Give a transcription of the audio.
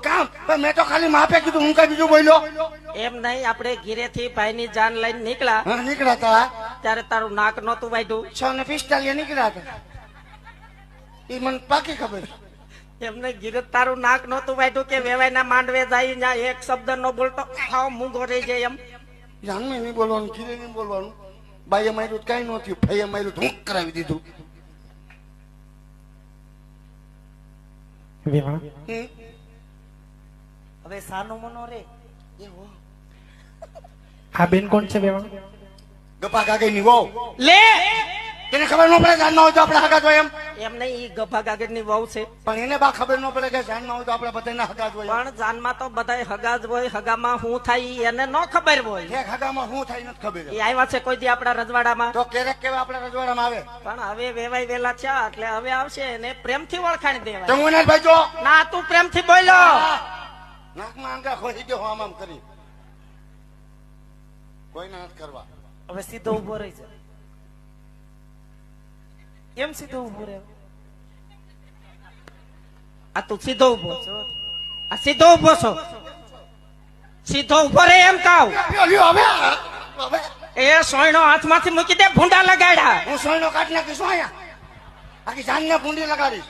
કામ મેં તો ખાલી માપે કીધું, હું કઈ બીજું બોલ્યો? એમ નહીં, આપણે ઘીરેથી ભાઈની જાન લઈને નીકળ્યા હા, નીકળ્યા હતા. ત્યારે તારું નાક નહોતું વાઢ્યું. 6:45 નીકળ્યા હતા. એ મને પાકી ખબર. એમને ઘીરે તારું નાક નહોતું વાઢ્યું કે વેવાઈના માંડવે જાય ત્યાં એક શબ્દ ન બોલતો હાવ મૂંગો રહી જાય એમ. જાનમે નહીં બોલવાનું, ખીરે નહીં બોલવાનું. બાઈએ માર્યું કઈ ન થયું, ભાઈએ માર્યું ધૂક કરાવી દીધું. હવે સાનો મનો રે. આ બેન કોણ છે વેવાણ? ગપા કાગઈ ની વહુ. લે તેને ખબર ન પડે જાન ના હોય તો આપણે હગા જોઈએ એમ. એમ નહીં, ઈ ગભા ગાગરની વહુ છે. પણ એને બા ખબર ન પડે કે જાન ના હોય તો આપણે બધાને હગા જોઈએ. પણ જાનમાં તો બધાય હગા જ હોય, હગામાં શું થાય ઈ એને ન ખબર હોય. એક હગામાં શું થાય નથી ખબર. એ આવ્યા છે કોઈ દી આપણા રજવાડામાં. તો ક્યારેક કેવા આપણા રજવાડામાં આવે. પણ હવે વેવાઈ વેલા છે એટલે હવે આવશે એને પ્રેમથી ઓળખાણ તો દેવાય. હું એને ભાઈ જો ના તું પ્રેમથી બોલો. નાકમાં આંગા ખોઈ દો આમ કરી. કોઈને નથી કરવા. હવે સીધો ઉભો રહી છે. કેમ સીધો ઉભો રહે? આ તું સીધો ઉભો છો? આ સીધો ઉભો છો? સીધો ઉભો રહે એમ કહું. હવે એ સોયનો હાથમાંથી મૂકી દે, ભૂંડા લગાડ્યા. હું સોયનો કાઢી નાખીશ અહીંયા. આખી જાનને ભૂંડી લગાડીશ.